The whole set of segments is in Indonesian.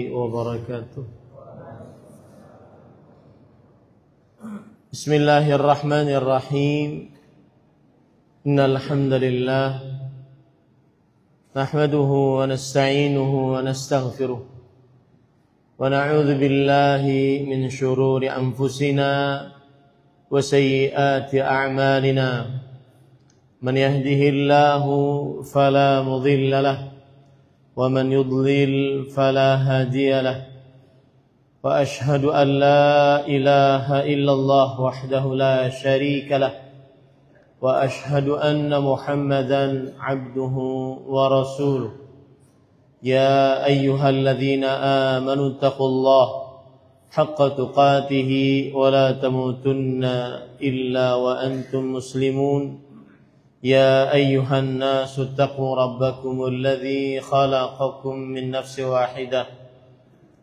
wabarakatuh. Bismillahirrahmanirrahim. Innal hamdalillah nahmaduhu wa nasta'inuhu wa nastaghfiruh wa na'udzu billahi min shururi anfusina wa sayyiati a'malina. Man yahdihillahu fala mudilla lahu ومن يضلل فلا هادي له وأشهد أن لا إله إلا الله وحده لا شريك له وأشهد أن محمدا عبده ورسوله يا أيها الذين آمنوا اتقوا الله حق تقاته ولا تموتن إلا وأنتم مسلمون يا أيها الناس اتقوا ربكم الذي خلقكم من نفس واحدة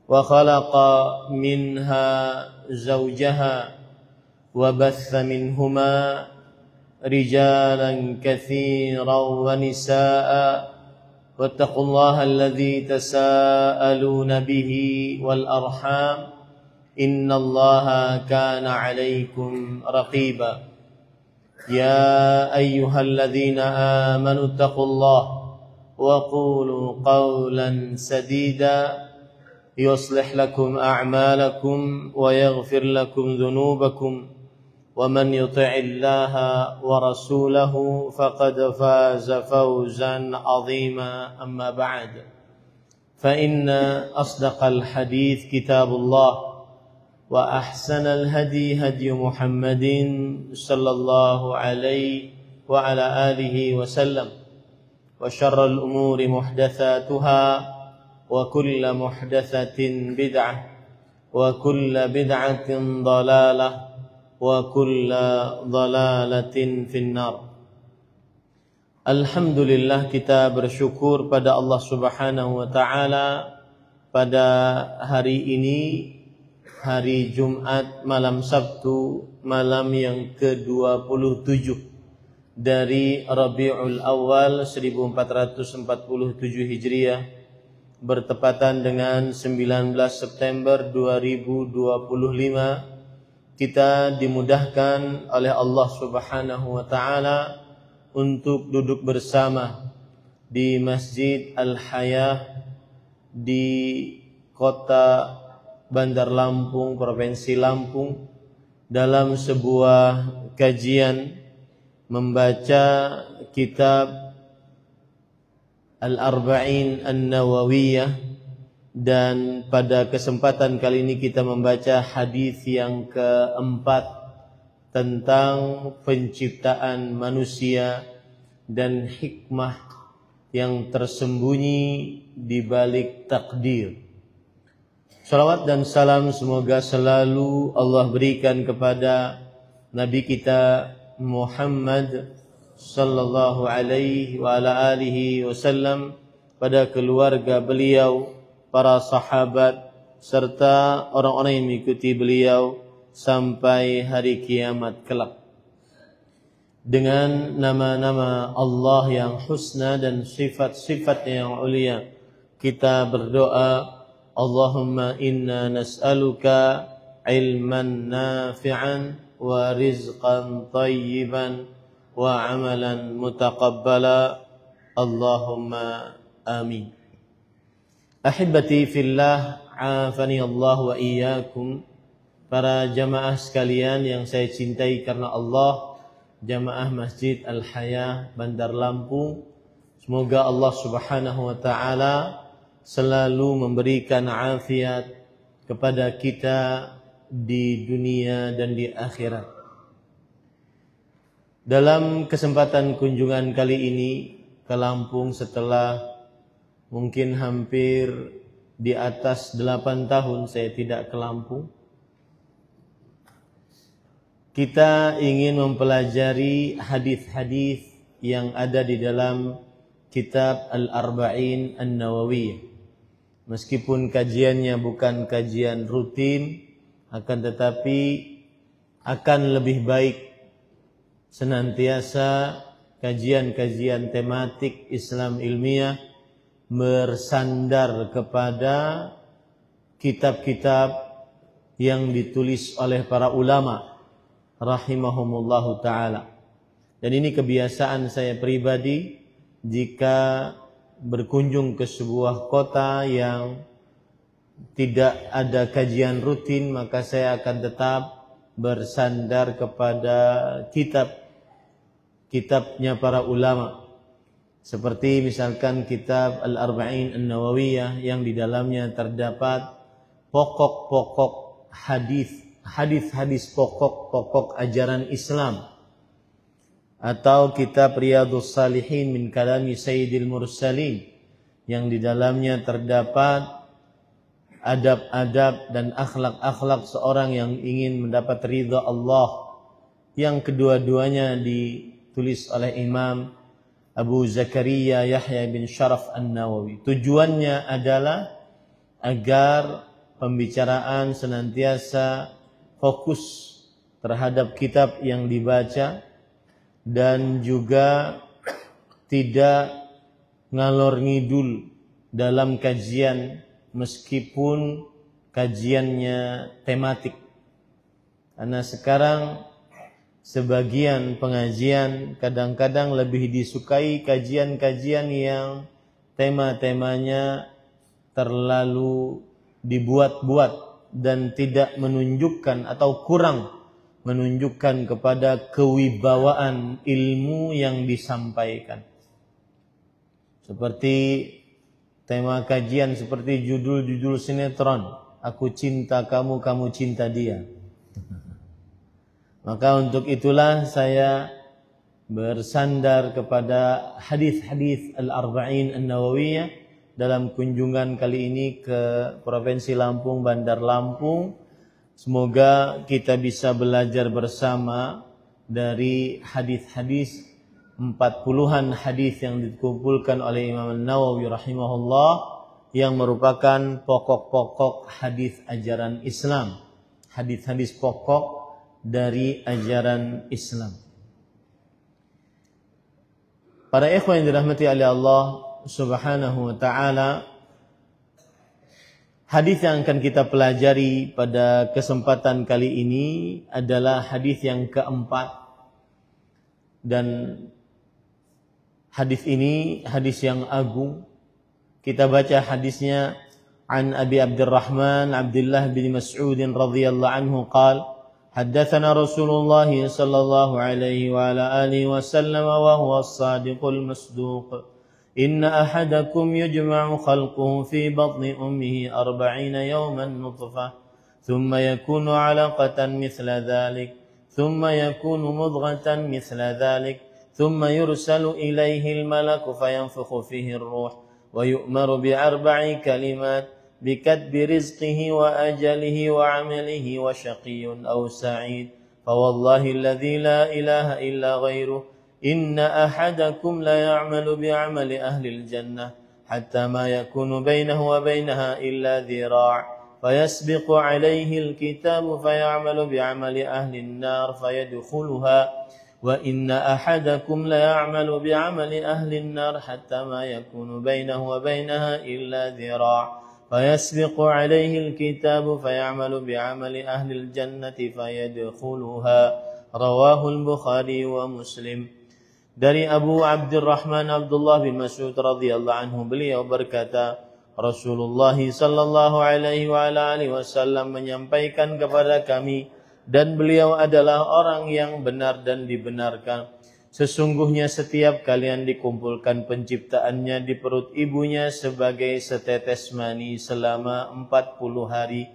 وخلق منها زوجها وبث منهما رجالا كثيرا ونساء واتقوا الله الذي تساءلون به والأرحام إن الله كان عليكم رقيبا يا أيها الذين آمنوا اتقوا الله وقولوا قولا سديدا يصلح لكم أعمالكم ويغفر لكم ذنوبكم ومن يطع الله ورسوله فقد فاز فوزا عظيما أما بعد فإن أصدق الحديث كتاب الله وأحسن الهدي هدي محمد صلى الله عليه وعلى آله وسلم وشر الأمور محدثاتها وكل محدثة بدعة وكل بدعة ضلالة وكل ضلالة في النار. Alhamdulillah, kita bersyukur pada Allah Subhanahu wa taala pada hari ini, hari Jumat malam Sabtu, malam yang ke-27 dari Rabiul Awal 1447 Hijriah, bertepatan dengan 19 September 2025. Kita dimudahkan oleh Allah Subhanahu wa taala untuk duduk bersama di Masjid Al-Hayah di kota Bandar Lampung, Provinsi Lampung, dalam sebuah kajian membaca kitab Al-Arba'in An-Nawawiyah, dan pada kesempatan kali ini kita membaca hadis yang keempat tentang penciptaan manusia dan hikmah yang tersembunyi di balik takdir. Salawat dan salam semoga selalu Allah berikan kepada Nabi kita Muhammad sallallahu alaihi wa ala alihi wasallam, pada keluarga beliau, para sahabat, serta orang-orang yang mengikuti beliau sampai hari kiamat kelak. Dengan nama-nama Allah yang husna dan sifat-sifatnya yang ulia, kita berdoa, Allahumma inna nas'aluka ilman nafi'an wa rizqan tayyiban wa amalan mutaqabbala. Allahumma amin. Ahibati fillah, afani Allah wa iyyakum. Para jamaah sekalian yang saya cintai karena Allah, jamaah Masjid Al-Hayah Bandar Lampung, semoga Allah Subhanahu wa taala selalu memberikan afiat kepada kita di dunia dan di akhirat. Dalam kesempatan kunjungan kali ini ke Lampung setelah mungkin hampir di atas 8 tahun saya tidak ke Lampung, kita ingin mempelajari hadis-hadis yang ada di dalam kitab Al-Arba'in An-Nawawiyah. Meskipun kajiannya bukan kajian rutin, akan tetapi akan lebih baik senantiasa kajian-kajian tematik Islam ilmiah bersandar kepada kitab-kitab yang ditulis oleh para ulama rahimahumullahu ta'ala. Dan ini kebiasaan saya pribadi jika berkunjung ke sebuah kota yang tidak ada kajian rutin, maka saya akan tetap bersandar kepada kitabnya para ulama. Seperti misalkan kitab Al-Arba'in An-Nawawiyah yang di dalamnya terdapat pokok-pokok hadis pokok-pokok ajaran Islam, atau kitab Riyadhus Shalihin min kalami Sayyidil Mursalin yang di dalamnya terdapat adab-adab dan akhlak-akhlak seorang yang ingin mendapat ridha Allah, yang kedua-duanya ditulis oleh Imam Abu Zakaria Yahya bin Sharaf An-Nawawi. Tujuannya adalah agar pembicaraan senantiasa fokus terhadap kitab yang dibaca dan juga tidak ngalor ngidul dalam kajian meskipun kajiannya tematik. Karena sekarang sebagian pengajian kadang-kadang lebih disukai kajian-kajian yang tema-temanya terlalu dibuat-buat dan tidak menunjukkan atau kurang menunjukkan kepada kewibawaan ilmu yang disampaikan. Seperti tema kajian, seperti judul-judul sinetron, aku cinta kamu, kamu cinta dia. Maka untuk itulah saya bersandar kepada hadis-hadis Al-Arba'in An-Nawawiyah dalam kunjungan kali ini ke Provinsi Lampung, Bandar Lampung. Semoga kita bisa belajar bersama dari hadis-hadis 40-an hadis yang dikumpulkan oleh Imam An-Nawawi rahimahullah, yang merupakan pokok-pokok hadis ajaran Islam, hadis-hadis pokok dari ajaran Islam. Para ikhwan yang dirahmati oleh Allah Subhanahu wa taala, hadis yang akan kita pelajari pada kesempatan kali ini adalah hadis yang keempat, dan hadis ini hadis yang agung. Kita baca hadisnya. An Abi Abdurrahman Abdullah bin Mas'ud radhiyallahu anhu qala حدثنا رسول الله صلى الله عليه وعلى آله وسلم وهو الصادق المصدوق إن أحدكم يجمع خلقه في بطن أمه 40 يوما نطفة ثم يكون علقة مثل ذلك ثم يكون مضغة مثل ذلك ثم يرسل إليه الملك فينفخ فيه الروح ويؤمر ب4 كلمات بكتب رزقه وأجله وعمله وشقي أو سعيد فوالله الذي لا إله إلا غيره إن أحدكم لا يعمل بعمل أهل الجنة حتى ما يكون بينه وبينها إلا ذراع فيسبق عليه الكتاب فيعمل بعمل أهل النار فيدخلها وإن أحدكم لا يعمل بعمل أهل النار حتى ما يكون بينه وبينها إلا ذراع فيسبق عليه الكتاب فيعمل بعمل أهل الجنة فيدخلها رواه البخاري ومسلم. Dari Abu Abdurrahman Abdullah bin Mas'ud radhiyallahu anhu, beliau berkata, Rasulullah sallallahu alaihi wa alihi wasallam menyampaikan kepada kami, dan beliau adalah orang yang benar dan dibenarkan. Sesungguhnya setiap kalian dikumpulkan penciptaannya di perut ibunya sebagai setetes mani selama 40 hari.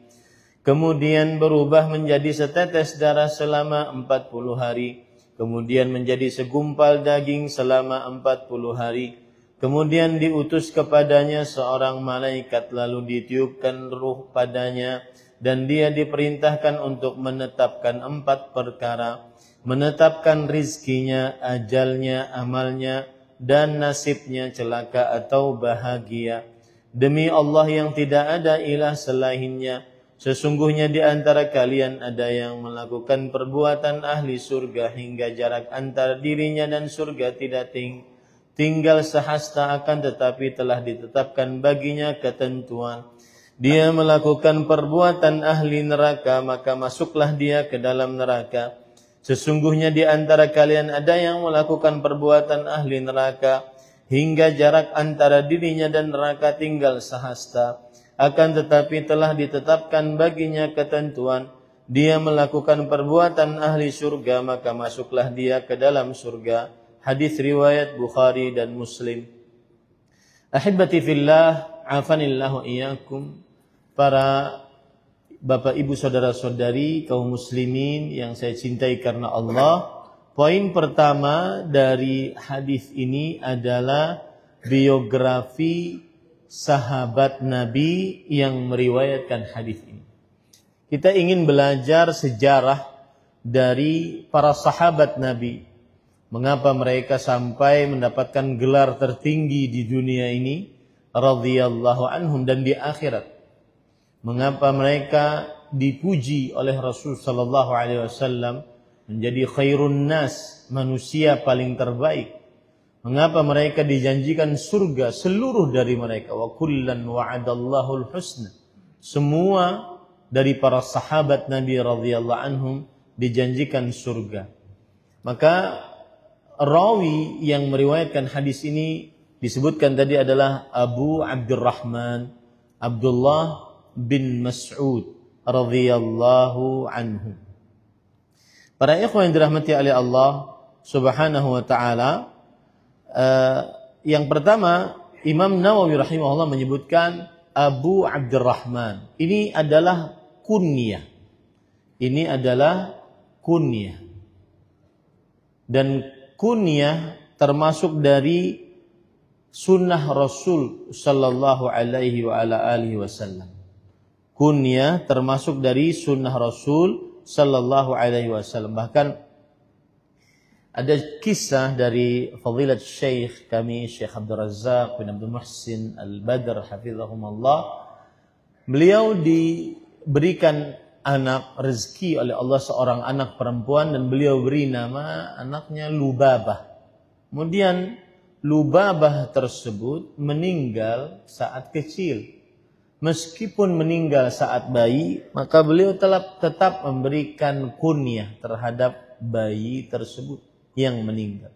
Kemudian berubah menjadi setetes darah selama 40 hari. Kemudian menjadi segumpal daging selama 40 hari. Kemudian diutus kepadanya seorang malaikat, lalu ditiupkan ruh padanya, dan dia diperintahkan untuk menetapkan 4 perkara. Menetapkan rizkinya, ajalnya, amalnya, dan nasibnya celaka atau bahagia. Demi Allah yang tidak ada ilah selainnya, sesungguhnya di antara kalian ada yang melakukan perbuatan ahli surga hingga jarak antara dirinya dan surga tidak tinggal sehasta, akan tetapi telah ditetapkan baginya ketentuan. dia melakukan perbuatan ahli neraka, maka masuklah dia ke dalam neraka. Sesungguhnya di antara kalian ada yang melakukan perbuatan ahli neraka, hingga jarak antara dirinya dan neraka tinggal sehasta. Akan tetapi telah ditetapkan baginya ketentuan, dia melakukan perbuatan ahli surga, maka masuklah dia ke dalam surga. Hadis riwayat Bukhari dan Muslim. Ahibati fillah, afanillahu iyyakum. Para Bapak Ibu saudara-saudari kaum muslimin yang saya cintai karena Allah, poin pertama dari hadis ini adalah biografi sahabat Nabi yang meriwayatkan hadis ini. Kita ingin belajar sejarah dari para sahabat Nabi. Mengapa mereka sampai mendapatkan gelar tertinggi di dunia ini, radhiyallahu anhum, dan di akhirat. Mengapa mereka dipuji oleh Rasul sallallahu alaihi wasallam menjadi khairun nas, manusia paling terbaik. Mengapa mereka dijanjikan surga seluruh dari mereka, wa kullan wa'adallahu al-husna. Semua dari para sahabat Nabi radhiyallahu anhum dijanjikan surga. Maka rawi yang meriwayatkan hadis ini disebutkan tadi adalah Abu Abdurrahman Abdullah bin Mas'ud radhiyallahu anhu. Para ikhwan yang dirahmati oleh Allah Subhanahu wa taala, yang pertama Imam Nawawi rahimahullah menyebutkan Abu Abdurrahman. Ini adalah kunyah. Ini adalah kunyah. Dan kunyah termasuk dari sunnah Rasul sallallahu alaihi wa ala alihi wasallam. Kunyah termasuk dari sunnah Rasul sallallahu alaihi wasallam. Bahkan ada kisah dari Fadilat Syekh kami, Syekh Abdul Razak bin Abdul Muhsin Al-Badr hafizahumullah. Beliau diberikan anak, rezeki oleh Allah seorang anak perempuan, dan beliau beri nama anaknya Lubabah. Kemudian Lubabah tersebut meninggal saat kecil. Meskipun meninggal saat bayi, maka beliau tetap memberikan kunyah terhadap bayi tersebut yang meninggal.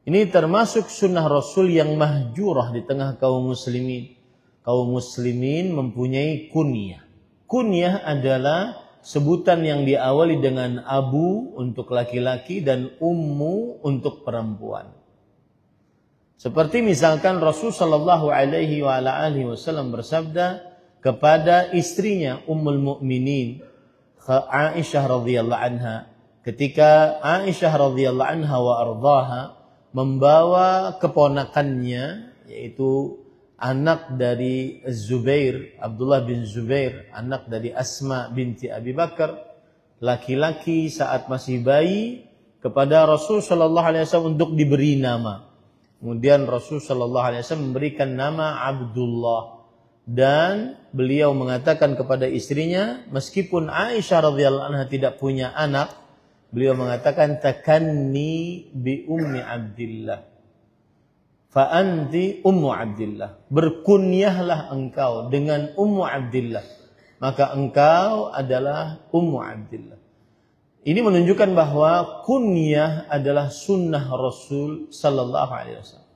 Ini termasuk sunnah Rasul yang mahjurah di tengah kaum muslimin. Kaum muslimin mempunyai kunyah. Kunyah adalah sebutan yang diawali dengan abu untuk laki-laki dan ummu untuk perempuan. Seperti misalkan Rasul sallallahu alaihi wa ala alihi wasallam bersabda kepada istrinya Ummul Mukminin Aisyah radhiyallahu anha, ketika Aisyah radhiyallahu anha wa ardhaha membawa keponakannya, yaitu anak dari Zubair, Abdullah bin Zubair, anak dari Asma binti Abi Bakar, laki-laki saat masih bayi, kepada Rasul sallallahu alaihi wasallam untuk diberi nama. Kemudian Rasul sallallahu alaihi wasallam memberikan nama Abdullah. Dan beliau mengatakan kepada istrinya, meskipun Aisyah radhiyallahu anha tidak punya anak, beliau mengatakan takanni bi ummi Abdillah fa anti ummu Abdillah. Berkunyahlah engkau dengan ummu Abdillah, maka engkau adalah ummu Abdillah. Ini menunjukkan bahwa kunyah adalah sunnah Rasul sallallahu alaihi wasallam.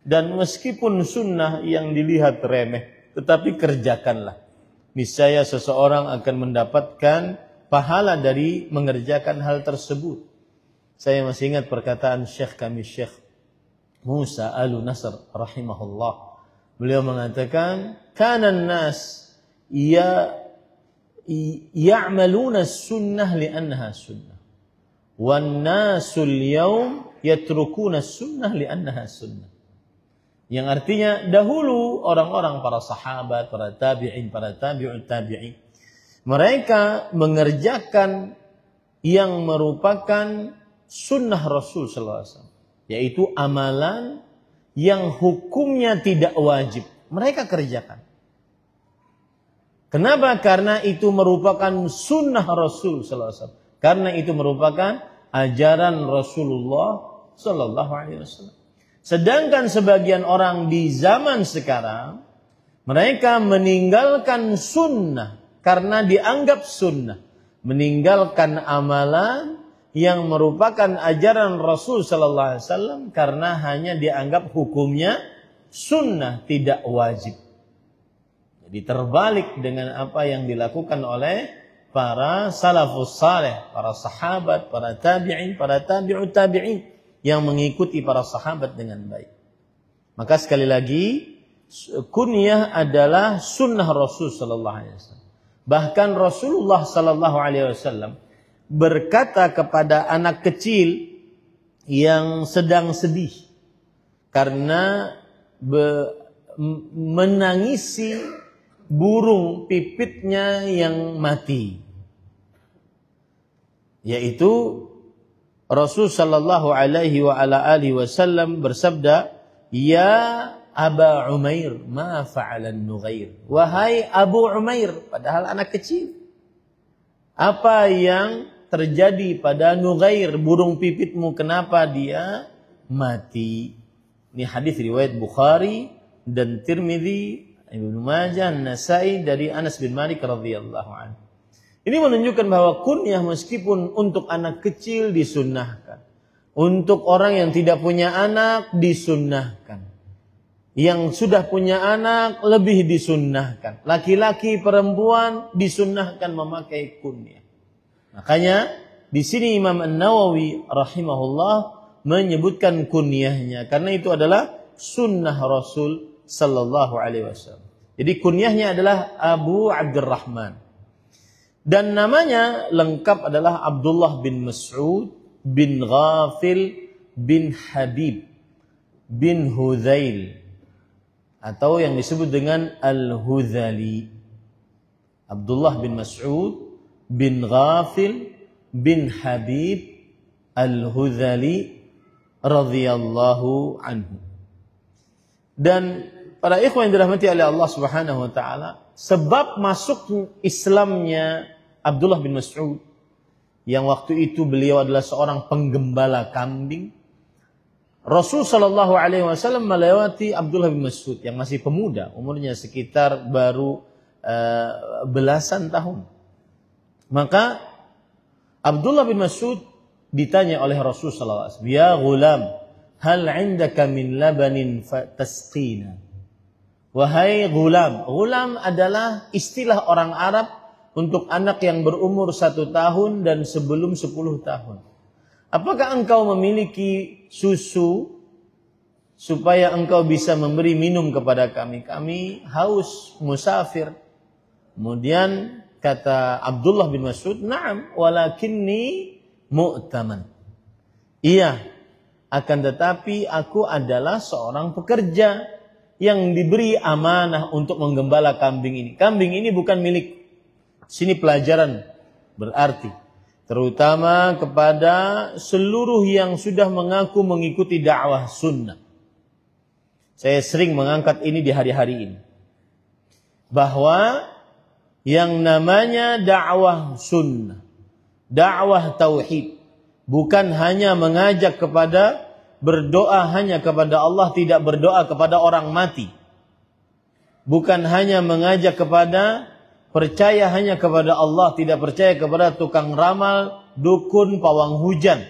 Dan meskipun sunnah yang dilihat remeh, tetapi kerjakanlah. Niscaya seseorang akan mendapatkan pahala dari mengerjakan hal tersebut. Saya masih ingat perkataan Syekh kami, Syekh Musa Al-Nasr rahimahullah. Beliau mengatakan, kanan nas ya'maluna sunnah li'annaha sunnah. Wan nasul yawm yatrukuna sunnah li'annaha sunnah. Yang artinya dahulu orang-orang, para sahabat, para tabi'in, para tabi'ut tabi'in, mereka mengerjakan yang merupakan sunnah Rasul sallallahu alaihi wasallam, yaitu amalan yang hukumnya tidak wajib. Mereka kerjakan. Kenapa? Karena itu merupakan sunnah Rasul sallallahu alaihi wasallam. Karena itu merupakan ajaran Rasulullah sallallahu alaihi wasallam. Sedangkan sebagian orang di zaman sekarang, Mereka meninggalkan sunnah karena dianggap sunnah. Meninggalkan amalan yang merupakan ajaran Rasul sallallahu alaihi wasallam karena hanya dianggap hukumnya sunnah, tidak wajib. Jadi terbalik dengan apa yang dilakukan oleh para salafus saleh, para sahabat, para tabi'in, para tabi'ut tabi'in yang mengikuti para sahabat dengan baik. Maka sekali lagi, kunyah adalah sunnah Rasul sallallahu alaihi wasallam. Bahkan Rasulullah sallallahu alaihi wasallam berkata kepada anak kecil yang sedang sedih karena menangisi burung pipitnya yang mati, yaitu Rasul sallallahu alaihi wa ala alihi wasallam bersabda, "Ya Aba Umair, ma fa'alan Nughair." Wahai Abu Umair, padahal anak kecil, apa yang terjadi pada Nughair, burung pipitmu, kenapa dia mati? Ini hadis riwayat Bukhari dan Tirmidzi, Ibnu Majah, Nasai dari Anas bin Malik radhiyallahu anhu. Ini menunjukkan bahwa kunyah meskipun untuk anak kecil disunnahkan, untuk orang yang tidak punya anak disunnahkan, yang sudah punya anak lebih disunnahkan, laki-laki perempuan disunnahkan memakai kunyah. Makanya di sini Imam An-Nawawi rahimahullah menyebutkan kunyahnya karena itu adalah sunnah Rasul sallallahu alaihi wasallam. Jadi kunyahnya adalah Abu Abdurrahman. Dan namanya lengkap adalah Abdullah bin Mas'ud bin Ghafil bin Habib bin Hudzail, atau yang disebut dengan Al-Hudhali. Abdullah bin Mas'ud bin Ghafil bin Habib Al-Hudhali radhiyallahu anhu. Dan para ikhwan yang dirahmati oleh Allah Subhanahu wa taala, sebab masuk Islamnya Abdullah bin Mas'ud, yang waktu itu beliau adalah seorang penggembala kambing, Rasul sallallahu alaihi wasallam melewati Abdullah bin Mas'ud yang masih pemuda, umurnya sekitar baru belasan tahun. Maka Abdullah bin Mas'ud ditanya oleh Rasul sallallahu alaihi wasallam, "Ya ghulam, hal 'indaka min labanin fatasqina?" Wahai ghulam. Ghulam adalah istilah orang Arab untuk anak yang berumur 1 tahun dan sebelum 10 tahun. Apakah engkau memiliki susu supaya engkau bisa memberi minum kepada kami? Kami haus, musafir. Kemudian kata Abdullah bin Mas'ud, "Na'am, walakinni mu'taman." Iya, akan tetapi aku adalah seorang pekerja yang diberi amanah untuk menggembala kambing ini. Kambing ini bukan milik. Sini pelajaran berarti terutama kepada seluruh yang sudah mengaku mengikuti dakwah sunnah. Saya sering mengangkat ini di hari-hari ini, bahwa yang namanya dakwah sunnah, dakwah tauhid, bukan hanya mengajak kepada berdoa hanya kepada Allah, tidak berdoa kepada orang mati. Bukan hanya mengajak kepada percaya hanya kepada Allah, tidak percaya kepada tukang ramal, dukun, pawang hujan.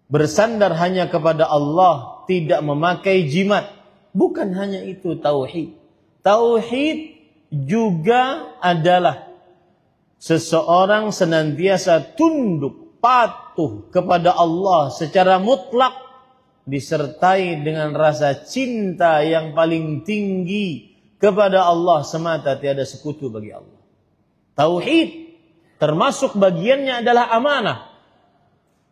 Bersandar hanya kepada Allah, tidak memakai jimat. Bukan hanya itu tauhid. Tauhid juga adalah seseorang senantiasa tunduk, patuh kepada Allah secara mutlak, disertai dengan rasa cinta yang paling tinggi kepada Allah semata, tiada sekutu bagi Allah. Tauhid termasuk bagiannya adalah amanah.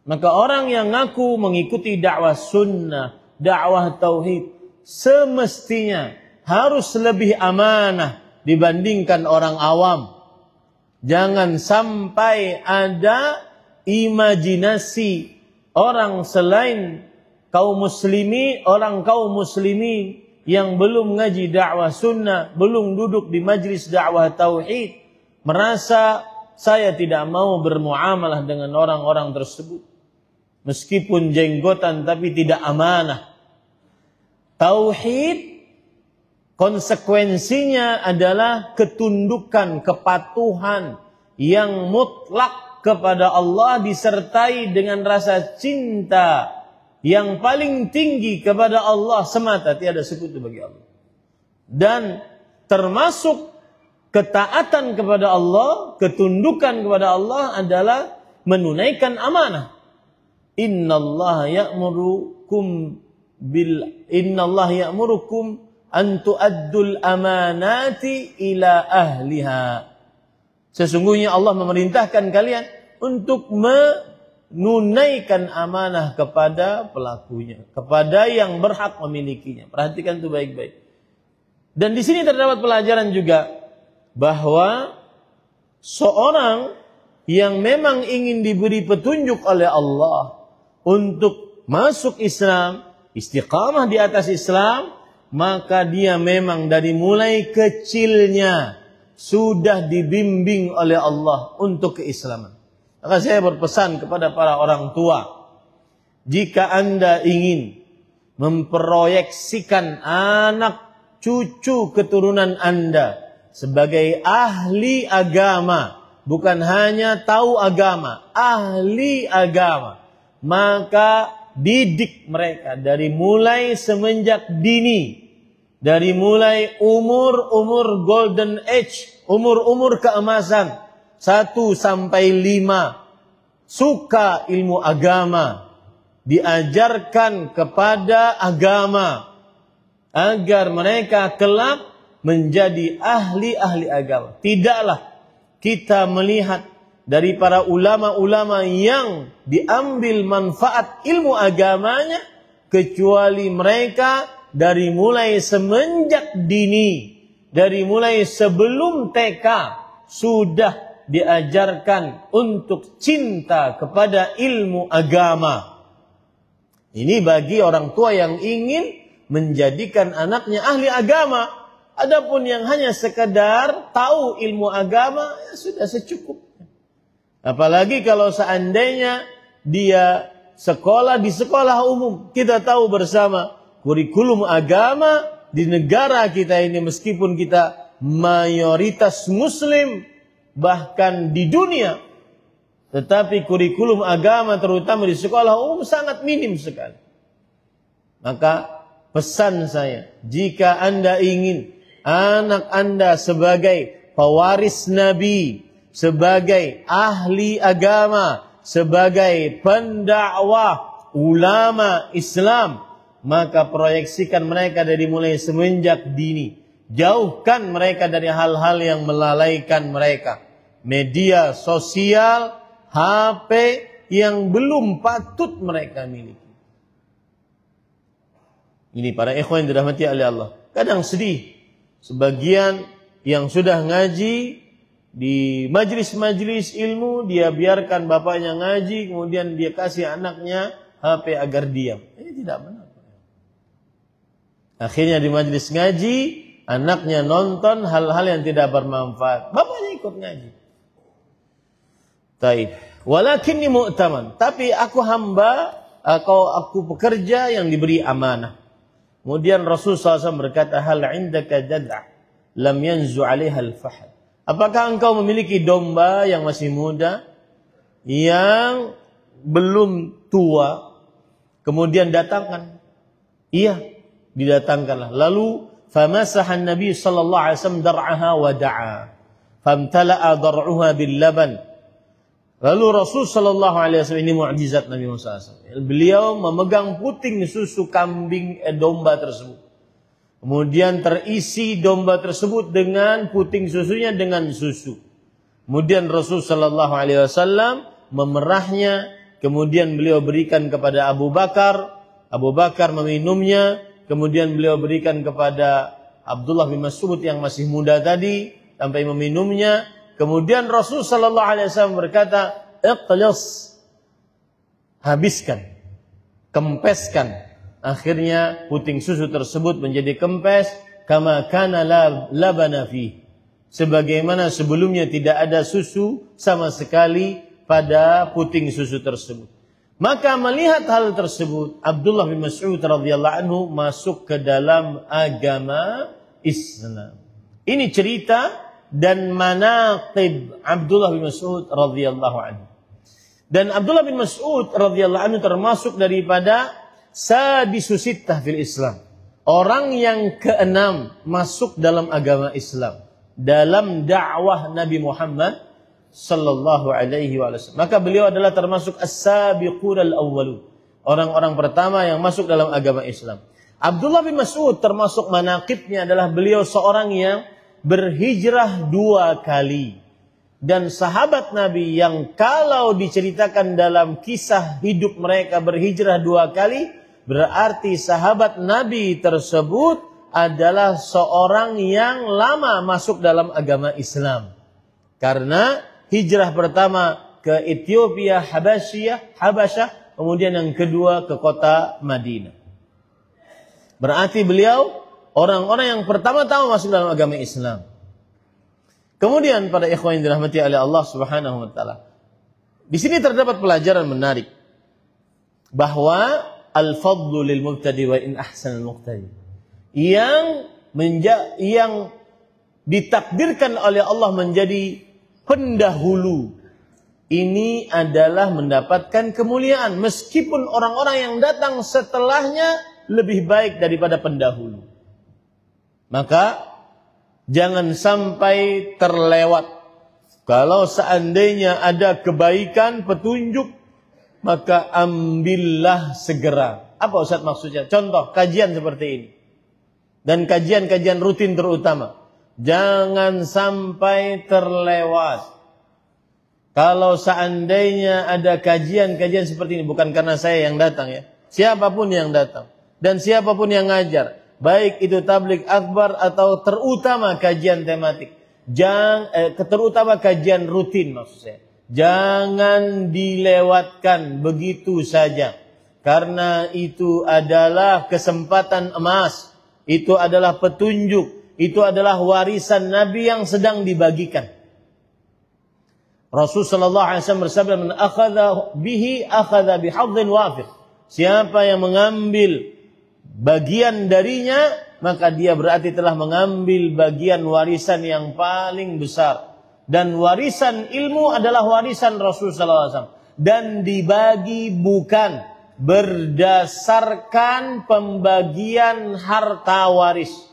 Maka orang yang ngaku mengikuti dakwah sunnah, dakwah tauhid, semestinya harus lebih amanah dibandingkan orang awam. Jangan sampai ada imajinasi orang selain kaum muslimi, orang kaum muslimi yang belum ngaji dakwah sunnah, belum duduk di majlis dakwah tauhid, merasa saya tidak mau bermuamalah dengan orang-orang tersebut. Meskipun jenggotan tapi tidak amanah. Tauhid konsekuensinya adalah ketundukan, kepatuhan yang mutlak kepada Allah disertai dengan rasa cinta yang paling tinggi kepada Allah semata, tiada sekutu bagi Allah. Dan termasuk ketaatan kepada Allah, ketundukan kepada Allah adalah menunaikan amanah. Innallaha ya'murukum an tu'addul amanati ila ahliha. Sesungguhnya Allah memerintahkan kalian untuk menunaikan amanah kepada pelakunya, kepada yang berhak memilikinya. Perhatikan itu baik-baik. Dan di sini terdapat pelajaran juga bahwa seorang yang memang ingin diberi petunjuk oleh Allah untuk masuk Islam, istiqamah di atas Islam, maka dia memang dari mulai kecilnya sudah dibimbing oleh Allah untuk keislaman. Maka saya berpesan kepada para orang tua, jika Anda ingin memproyeksikan anak cucu keturunan Anda sebagai ahli agama, bukan hanya tahu agama, ahli agama, maka didik mereka dari mulai semenjak dini, dari mulai umur golden age, umur keemasan 1 sampai 5, suka ilmu agama, diajarkan kepada agama agar mereka kelak menjadi ahli-ahli agama. Tidaklah kita melihat dari para ulama-ulama yang diambil manfaat ilmu agamanya kecuali mereka dari mulai semenjak dini, dari mulai sebelum TK sudah diajarkan untuk cinta kepada ilmu agama. Ini bagi orang tua yang ingin menjadikan anaknya ahli agama. Adapun yang hanya sekedar tahu ilmu agama, ya sudah secukupnya. Apalagi kalau seandainya dia sekolah di sekolah umum. Kita tahu bersama kurikulum agama di negara kita ini, meskipun kita mayoritas muslim bahkan di dunia, tetapi kurikulum agama terutama di sekolah umum sangat minim sekali. Maka pesan saya, jika Anda ingin anak Anda sebagai pewaris Nabi, sebagai ahli agama, sebagai pendakwah ulama Islam, maka proyeksikan mereka dari mulai semenjak dini. Jauhkan mereka dari hal-hal yang melalaikan mereka. Media sosial, HP yang belum patut mereka miliki. Ini para ikhwan yang dirahmati oleh Allah. Kadang sedih, sebagian yang sudah ngaji di majlis-majlis ilmu, dia biarkan bapaknya ngaji, kemudian dia kasih anaknya HP agar diam. Ini tidak benar. Akhirnya di majlis ngaji, anaknya nonton hal-hal yang tidak bermanfaat. Bapaknya ikut ngaji. Taib. Walakinni mu'taman. Tapi aku hamba, aku pekerja yang diberi amanah. Kemudian Rasulullah SAW berkata, hal indaka jad'ah lam yanzu 'alaiha al-fahad. Apakah engkau memiliki domba yang masih muda, yang belum tua, kemudian datangkan? Iya, didatangkanlah. Lalu famasahan Nabi sallallahu alaihi wasallam dar'aha wa da'a famtala'a dar'uha bil laban. Lalu Rasul sallallahu alaihi wasallam, ini mukjizat Nabi Muhammad SAW. Beliau memegang puting susu kambing domba tersebut. Kemudian terisi domba tersebut dengan puting susunya dengan susu. Kemudian Rasul sallallahu alaihi wasallam memerahnya, kemudian beliau berikan kepada Abu Bakar. Abu Bakar meminumnya, kemudian beliau berikan kepada Abdullah bin Mas'ud yang masih muda tadi sampai meminumnya. Kemudian Rasul sallallahu alaihi wasallam berkata, "Iqlas." Habiskan, kempeskan. Akhirnya puting susu tersebut menjadi kempes, kama kana labana fi. Sebagaimana sebelumnya tidak ada susu sama sekali pada puting susu tersebut. Maka melihat hal tersebut, Abdullah bin Mas'ud radhiyallahu anhu masuk ke dalam agama Islam. Ini cerita dan manaqib Abdullah bin Mas'ud radhiyallahu anhu. Dan Abdullah bin Mas'ud radhiyallahu anhu termasuk daripada sadisu sittah fil Islam. Orang yang keenam masuk dalam agama Islam dalam dakwah Nabi Muhammad sallallahu alaihi wasallam. Maka beliau adalah termasuk as-sabiqun al-awwalun. Orang-orang pertama yang masuk dalam agama Islam. Abdullah bin Mas'ud termasuk manaqibnya adalah beliau seorang yang berhijrah 2 kali. Dan sahabat Nabi yang kalau diceritakan dalam kisah hidup mereka berhijrah 2 kali, berarti sahabat Nabi tersebut adalah seorang yang lama masuk dalam agama Islam. Karena hijrah pertama ke Ethiopia, Habasyah, kemudian yang kedua ke kota Madinah. Berarti beliau orang-orang yang pertama-tama masuk dalam agama Islam. Kemudian pada ikhwan yang dirahmati oleh Allah Subhanahu wa taala. Di sini terdapat pelajaran menarik bahwa al-fadlu lil mubtadi wa in ahsan al-muqtadi. Yang ditakdirkan oleh Allah menjadi pendahulu ini adalah mendapatkan kemuliaan meskipun orang-orang yang datang setelahnya lebih baik daripada pendahulu. Maka jangan sampai terlewat. Kalau seandainya ada kebaikan, petunjuk, maka ambillah segera. Apa Ustaz maksudnya? Contoh kajian seperti ini. Dan kajian-kajian rutin terutama. Jangan sampai terlewat. Kalau seandainya ada kajian-kajian seperti ini, bukan karena saya yang datang ya. Siapapun yang datang. Dan siapapun yang ngajar, baik itu tabligh akbar atau terutama kajian tematik, terutama kajian rutin maksud saya, jangan dilewatkan begitu saja, karena itu adalah kesempatan emas, itu adalah petunjuk, itu adalah warisan Nabi yang sedang dibagikan. Rasul sallallahu alaihi wasallam bersabda, "Man akhadha bihi akhadha bihadhin wafir." Siapa yang mengambil bagian darinya, maka dia berarti telah mengambil bagian warisan yang paling besar. Dan warisan ilmu adalah warisan Rasul sallallahu alaihi wasallam dan dibagi bukan berdasarkan pembagian harta waris.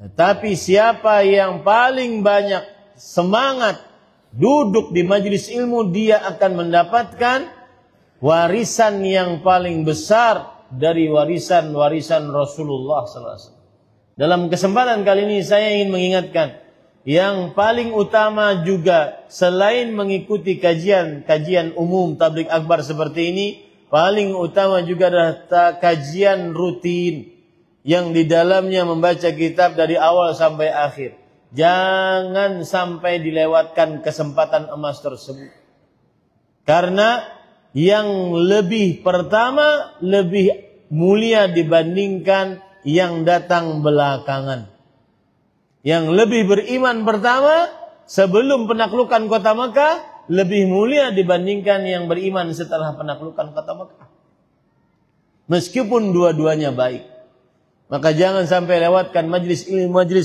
Tetapi siapa yang paling banyak semangat duduk di majelis ilmu, dia akan mendapatkan warisan yang paling besar dari warisan-warisan Rasulullah SAW. Dalam kesempatan kali ini saya ingin mengingatkan, yang paling utama juga selain mengikuti kajian umum tabligh akbar seperti ini, paling utama juga adalah kajian rutin yang di dalamnya membaca kitab dari awal sampai akhir. Jangan sampai dilewatkan kesempatan emas tersebut. Karena yang lebih pertama lebih mulia dibandingkan yang datang belakangan. Yang lebih beriman pertama sebelum penaklukan kota Mekah lebih mulia dibandingkan yang beriman setelah penaklukan kota Mekah. Meskipun dua-duanya baik. Maka jangan sampai lewatkan majelis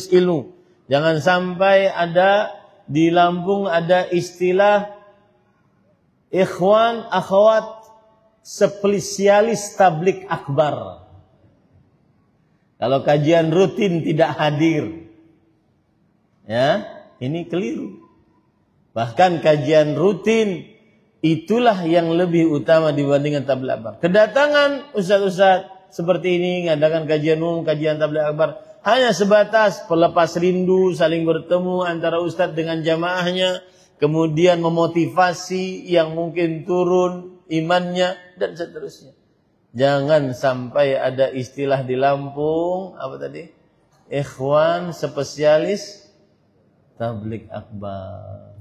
ilmu. Jangan sampai ada di Lampung ada istilah ikhwan akhwat spesialis tabligh akbar. Kalau kajian rutin tidak hadir, ya, ini keliru. Bahkan kajian rutin itulah yang lebih utama dibandingkan tabligh akbar. Kedatangan ustaz-ustaz seperti ini mengadakan kajian umum, kajian tabligh akbar hanya sebatas pelepas rindu, saling bertemu antara ustaz dengan jamaahnya, kemudian memotivasi yang mungkin turun imannya dan seterusnya. Jangan sampai ada istilah di Lampung apa tadi? Ikhwan spesialis tabligh akbar.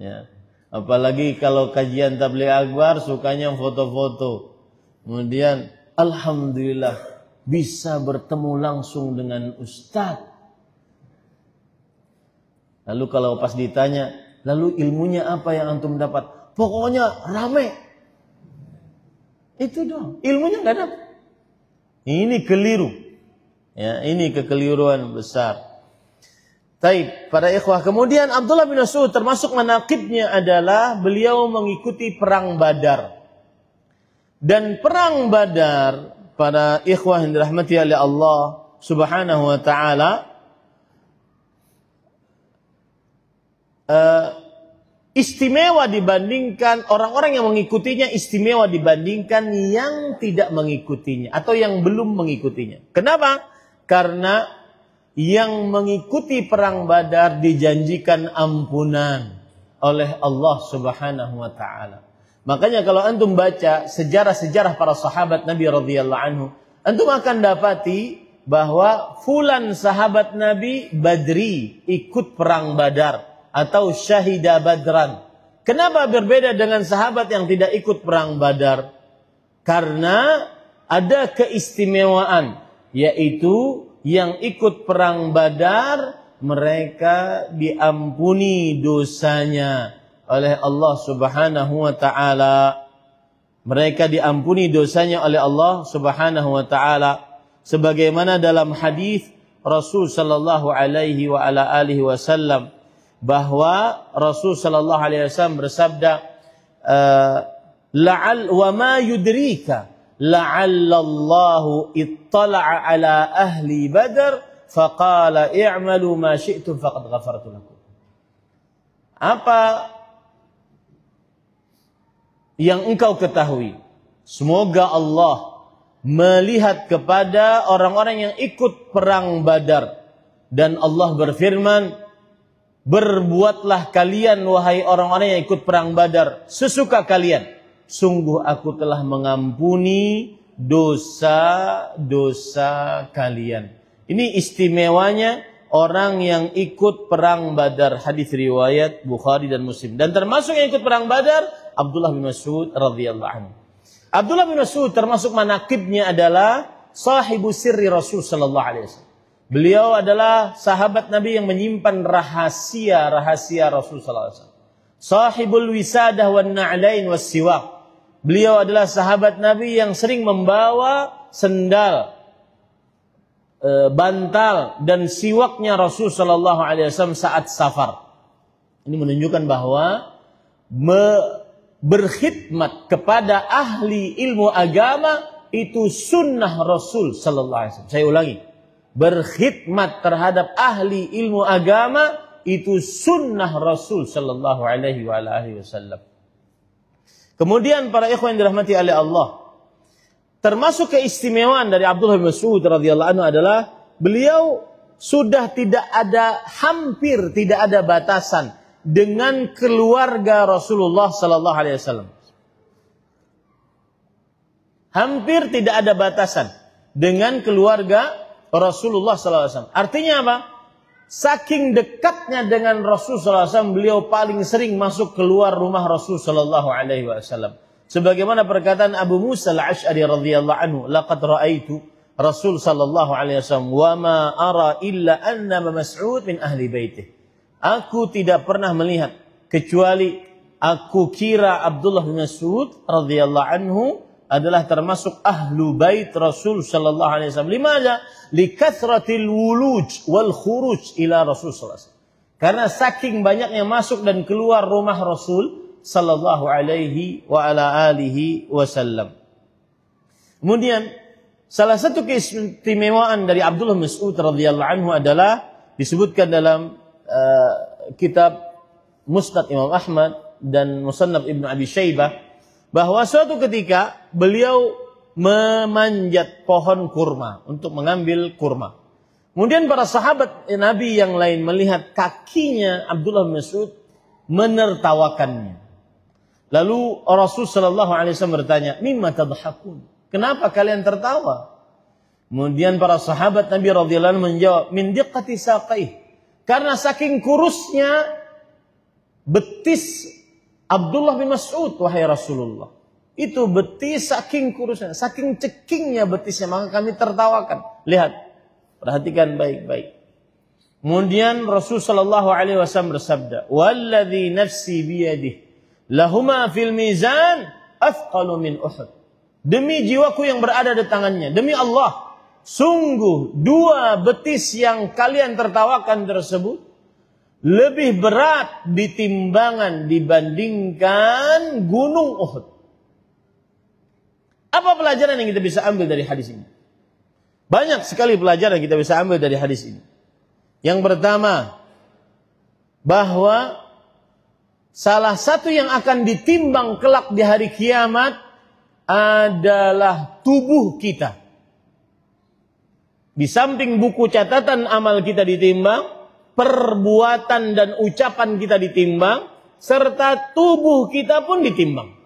Ya. Apalagi kalau kajian tabligh akbar sukanya foto-foto. Kemudian alhamdulillah bisa bertemu langsung dengan ustaz. Lalu kalau pas ditanya, lalu ilmunya apa yang antum dapat? Pokoknya rame. Itu dong. Ilmunya nggak dapat. Ini keliru. Ya, ini kekeliruan besar. Taib, para ikhwah. Kemudian Abdullah bin Mas'ud termasuk manaqibnya adalah beliau mengikuti perang Badar. Dan perang Badar, para ikhwah yang dirahmati oleh Allah Subhanahu wa taala, istimewa dibandingkan orang-orang yang mengikutinya, istimewa dibandingkan yang tidak mengikutinya atau yang belum mengikutinya. Kenapa? Karena yang mengikuti perang Badar dijanjikan ampunan oleh Allah Subhanahu wa taala. Makanya kalau antum baca sejarah-sejarah para sahabat Nabi radhiyallahu anhu, antum akan dapati bahwa fulan sahabat Nabi Badri ikut perang Badar atau syahida Badran. Kenapa berbeda dengan sahabat yang tidak ikut perang Badar? Karena ada keistimewaan, yaitu yang ikut perang Badar mereka diampuni dosanya oleh Allah Subhanahu wa taala. Mereka diampuni dosanya oleh Allah Subhanahu wa taala sebagaimana dalam hadis Rasul sallallahu alaihi wa ala alihi wasallam, bahwa Rasul sallallahu alaihi wasallam bersabda, la'al wa ma yudrika la'allallahu ittala'a ala ahli Badr faqala i'malu ma syi'tum faqad ghafartu lakum. Apa yang engkau ketahui? Semoga Allah melihat kepada orang-orang yang ikut perang Badar dan Allah berfirman, berbuatlah kalian wahai orang-orang yang ikut perang Badar sesuka kalian. Sungguh aku telah mengampuni dosa-dosa kalian. Ini istimewanya orang yang ikut perang Badar. Hadis riwayat Bukhari dan Muslim. Dan termasuk yang ikut perang Badar Abdullah bin Mas'ud radhiyallahu anhu. Abdullah bin Mas'ud termasuk manaqibnya adalah sahibu sirri Rasul sallallahu alaihi wasallam. Beliau adalah sahabat Nabi yang menyimpan rahasia-rahasia Rasul sallallahu alaihi wasallam. Sahibul wisadah wan na'lain was siwak. Beliau adalah sahabat Nabi yang sering membawa sendal, bantal dan siwaknya Rasul sallallahu alaihi wasallam saat safar. Ini menunjukkan bahwa berkhidmat kepada ahli ilmu agama itu sunnah Rasul sallallahu alaihi wasallam. Saya ulangi. Berkhidmat terhadap ahli ilmu agama itu sunnah Rasul sallallahu alaihi wasallam. Kemudian para ikhwan yang dirahmati oleh Allah, termasuk keistimewaan dari Abdullah bin Mas'ud radhiyallahu anhu adalah beliau sudah hampir tidak ada batasan dengan keluarga Rasulullah sallallahu alaihi wasallam. Hampir tidak ada batasan dengan keluarga Rasulullah sallallahu alaihi wasallam. Artinya apa? Saking dekatnya dengan Rasul sallallahu alaihi wasallam, beliau paling sering masuk keluar rumah Rasul sallallahu alaihi wasallam. Sebagaimana perkataan Abu Musa al-Asy'ari radhiyallahu anhu, laqad ra'aitu Rasul sallallahu alaihi wasallam wa ma ara illa anna Mas'ud min ahli baitih. Aku tidak pernah melihat kecuali aku kira Abdullah bin Mas'ud radhiyallahu anhu adalah termasuk ahlu bait Rasul sallallahu alaihi wasallam. Limadha? Likathratil wuluj wal khuruj ila Rasul sallallahu alaihi wasallam. Karena saking banyaknya masuk dan keluar rumah Rasul sallallahu alaihi wa ala alihi wasallam. Kemudian salah satu keistimewaan dari Abdullah bin Mas'ud radhiyallahu anhu adalah disebutkan dalam kitab Musnad Imam Ahmad dan Musannaf Ibnu Abi Syaibah, bahwa suatu ketika beliau memanjat pohon kurma untuk mengambil kurma. Kemudian para sahabat Nabi yang lain melihat kakinya Abdullah bin Mas'ud menertawakannya. Lalu Rasul sallallahu alaihi wasallam bertanya, "Mimma tadhakun?" Kenapa kalian tertawa? Kemudian para sahabat Nabi radhiyallahu anhu menjawab, "Min diqqati saqaihi." Karena saking kurusnya betis Abdullah bin Mas'ud, wahai Rasulullah. Itu betis saking kurusnya, saking cekingnya betisnya, maka kami tertawakan. Lihat, perhatikan baik-baik. Kemudian Rasul sallallahu alaihi wasallam bersabda, "Walladzi nafsi biyadihi, lahuma fil mizan athqalu min Uhud." Demi jiwaku yang berada di tangannya, demi Allah, sungguh dua betis yang kalian tertawakan tersebut lebih berat di timbangan dibandingkan gunung Uhud. Apa pelajaran yang kita bisa ambil dari hadis ini? Banyak sekali pelajaran yang kita bisa ambil dari hadis ini. Yang pertama, bahwa salah satu yang akan ditimbang kelak di hari kiamat adalah tubuh kita. Di samping buku catatan amal kita ditimbang, perbuatan dan ucapan kita ditimbang, serta tubuh kita pun ditimbang.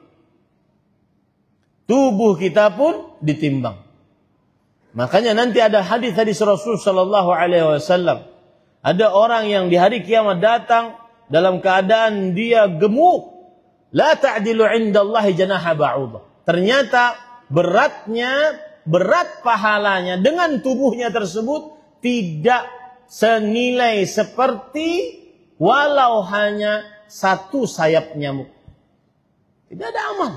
Tubuh kita pun ditimbang. Makanya nanti ada hadis-hadis Rasul sallallahu alaihi wasallam. Ada orang yang di hari kiamat datang dalam keadaan dia gemuk. La ta'dilu 'indallahi janaha ba'udah. Ternyata berat pahalanya dengan tubuhnya tersebut tidak senilai seperti walau hanya satu sayap nyamuk. Tidak ada amal.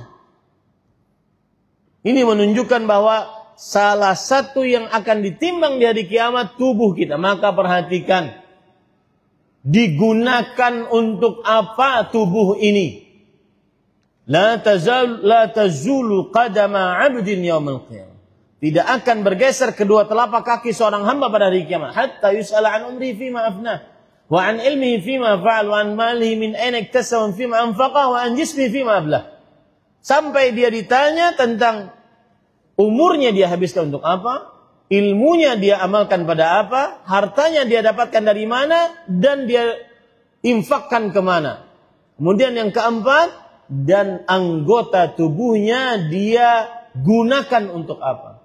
Ini menunjukkan bahwa salah satu yang akan ditimbang di hari kiamat tubuh kita. Maka perhatikan, digunakan untuk apa tubuh ini? La tazulu qadama 'abdin yaumil qiyamah. Tidak akan bergeser kedua telapak kaki seorang hamba pada hari kiamat. Hatta yus'ala an umri fima afnah, wa an ilmihi fima fa'al, wa an malihi min aina iktasaba fima anfaqah, wa an jismihi fima ablah. Sampai dia ditanya tentang umurnya dia habiskan untuk apa, ilmunya dia amalkan pada apa, hartanya dia dapatkan dari mana, dan dia infakkan kemana. Kemudian yang keempat, dan anggota tubuhnya dia gunakan untuk apa.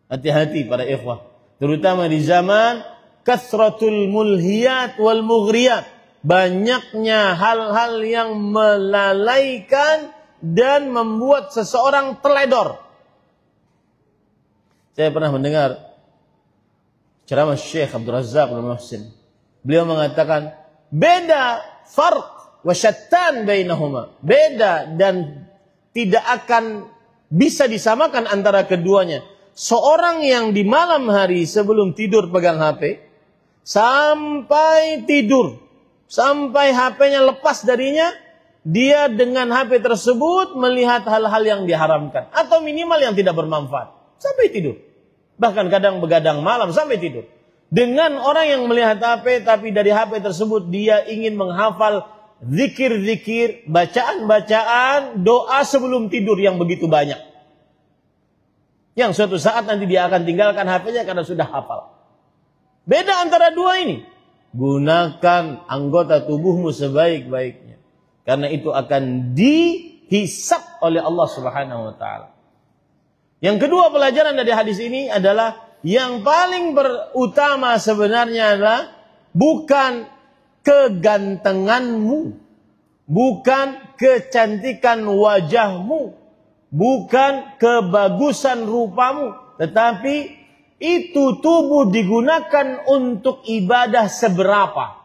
Hati-hati para ikhwah, terutama di zaman kasratul mulhiyat wal mughriyat, banyaknya hal-hal yang melalaikan dan membuat seseorang teledor. Saya pernah mendengar ceramah Syekh Abdul Razzaq bin Muhsin. Beliau mengatakan, beda, farq wa syattan bainahuma. Beda dan tidak akan bisa disamakan antara keduanya. Seorang yang di malam hari sebelum tidur pegang HP, sampai tidur, sampai HP-nya lepas darinya, dia dengan HP tersebut melihat hal-hal yang diharamkan. Atau minimal yang tidak bermanfaat. Sampai tidur. Bahkan kadang begadang malam sampai tidur. Dengan orang yang melihat HP, tapi dari HP tersebut dia ingin menghafal zikir-zikir, bacaan-bacaan, doa sebelum tidur yang begitu banyak. Yang suatu saat nanti dia akan tinggalkan HP-nya karena sudah hafal. Beda antara dua ini. Gunakan anggota tubuhmu sebaik-baiknya. Karena itu akan dihisab oleh Allah Subhanahu wa ta'ala. Yang kedua pelajaran dari hadis ini adalah yang paling utama sebenarnya adalah bukan kegantenganmu, bukan kecantikan wajahmu, bukan kebagusan rupamu, tetapi itu tubuh digunakan untuk ibadah seberapa.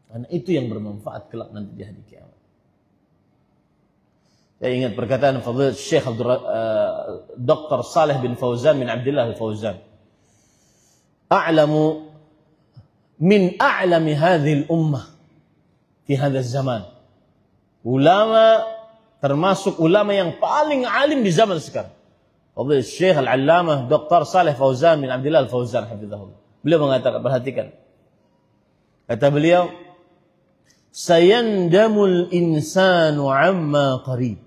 Karena itu yang bermanfaat kelak nanti di hari kiamat. Saya ingat perkataan Fadilat Syekh Dr. Saleh bin Fauzan bin Abdullah Al-Fauzan. A'lamu min a'lami hadhil ummah di hadzal zaman. Ulama termasuk ulama yang paling alim di zaman sekarang. Fadilat Syekh Al-Allamah Dr. Saleh Fauzan bin Abdullah Al-Fauzan hafizahullah. Beliau mengatakan, perhatikan. Kata beliau, sayandamul insanu amma qarib.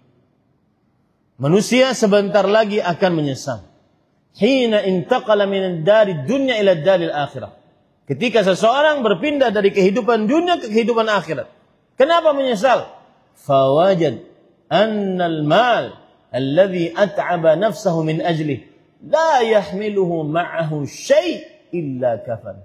Manusia sebentar lagi akan menyesal. Hina intaqala min ad-dari dunya ila ad-daril akhirah. Ketika seseorang berpindah dari kehidupan dunia ke kehidupan akhirat. Kenapa menyesal? Fawajad anna al-mal alladhi at'aba nafsahu min ajlih la yahmiluhu ma'ahu syai' illa kafan.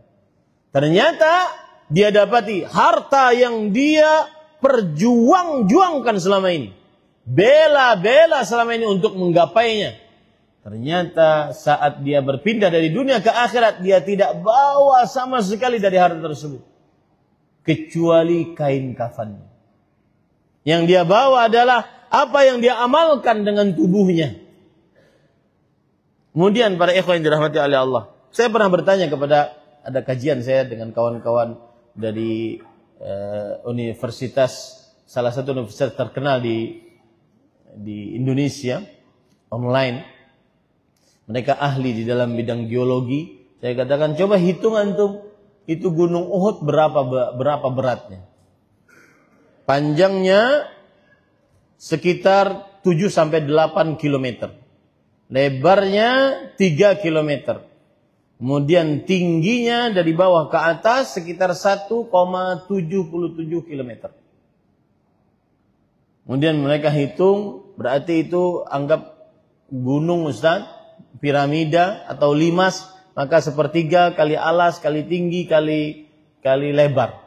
Ternyata dia dapati harta yang dia perjuang-juangkan selama ini. Bela-bela selama ini untuk menggapainya. Ternyata saat dia berpindah dari dunia ke akhirat, dia tidak bawa sama sekali dari harta tersebut. Kecuali kain kafannya. Yang dia bawa adalah apa yang dia amalkan dengan tubuhnya. Kemudian para ikhwan yang dirahmati oleh Allah, saya pernah bertanya kepada, ada kajian saya dengan kawan-kawan dari universitas, salah satu universitas terkenal di Indonesia, online. Mereka ahli di dalam bidang geologi. Saya katakan, coba hitung antum, itu Gunung Uhud berapa beratnya? Panjangnya sekitar 7-8 kilometer. Lebarnya 3 kilometer. Kemudian tingginya dari bawah ke atas sekitar 1,77 kilometer. Kemudian mereka hitung, berarti itu anggap gunung Ustaz, piramida atau limas, maka sepertiga kali alas, kali tinggi, kali lebar.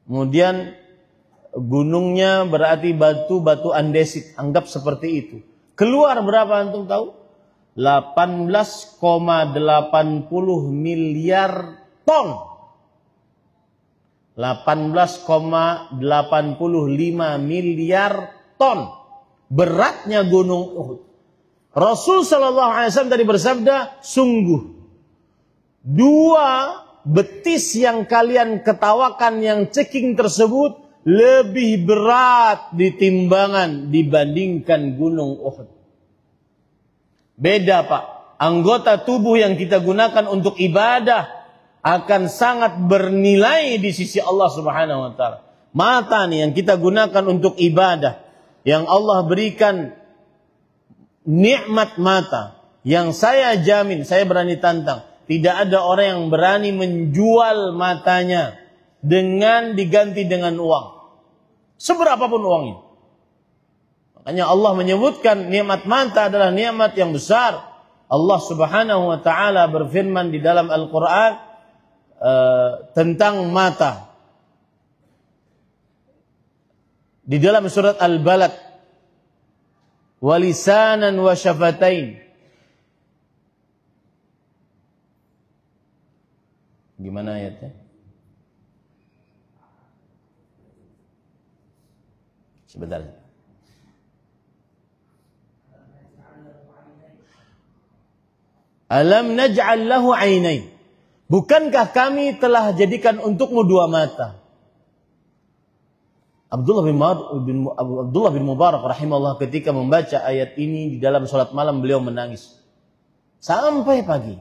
Kemudian gunungnya berarti batu andesit, anggap seperti itu. Keluar berapa antum tahu? 18,80 miliar ton. 18,85 miliar ton beratnya Gunung Uhud. Rasul sallallahu alaihi wasallam tadi bersabda, sungguh dua betis yang kalian ketawakan yang ceking tersebut lebih berat di timbangan dibandingkan Gunung Uhud. Beda Pak, anggota tubuh yang kita gunakan untuk ibadah akan sangat bernilai di sisi Allah Subhanahu wa taala. Mata nih yang kita gunakan untuk ibadah, yang Allah berikan nikmat mata, yang saya jamin, saya berani tantang, tidak ada orang yang berani menjual matanya dengan diganti dengan uang. Seberapapun uangnya. Makanya Allah menyebutkan nikmat mata adalah nikmat yang besar. Allah Subhanahu wa taala berfirman di dalam Al-Qur'an tentang mata. Di dalam surat Al-Balad, walisanan wa syafatain. Gimana ayatnya? Sebentar. Alam naj'al lahu 'ainain. Bukankah kami telah jadikan untukmu dua mata? Abdullah bin Mubarak rahimahullah ketika membaca ayat ini di dalam salat malam beliau menangis sampai pagi.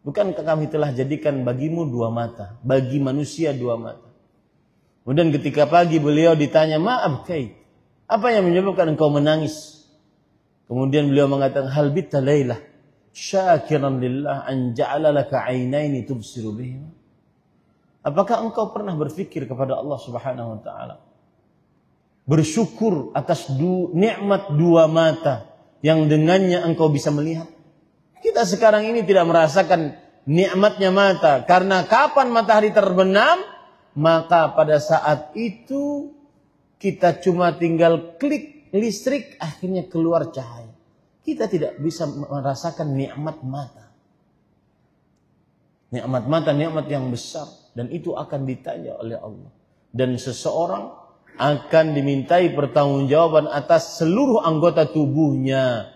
Bukankah kami telah jadikan bagimu dua mata, bagi manusia dua mata? Kemudian ketika pagi beliau ditanya, "Maaf kait, apa yang menyebabkan engkau menangis?" Kemudian beliau mengatakan, "Hal bitta lailah syakiran lillah an ja'ala laka 'ainaini tubsiru bihima." Apakah engkau pernah berfikir kepada Allah Subhanahu wa taala, bersyukur atas nikmat dua mata yang dengannya engkau bisa melihat? Kita sekarang ini tidak merasakan nikmatnya mata, karena kapan matahari terbenam, maka pada saat itu kita cuma tinggal klik listrik, akhirnya keluar cahaya. Kita tidak bisa merasakan nikmat mata. Nikmat mata, nikmat yang besar. Dan itu akan ditanya oleh Allah. Dan seseorang akan dimintai pertanggungjawaban atas seluruh anggota tubuhnya.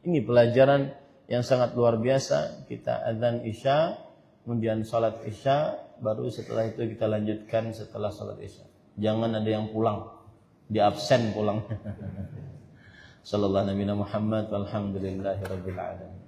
Ini pelajaran yang sangat luar biasa. Kita azan Isya, kemudian salat Isya, baru setelah itu kita lanjutkan setelah salat Isya. Jangan ada yang pulang, di absen pulang. Sallallahu alaihi Muhammad walhamdulillahirabbil alamin.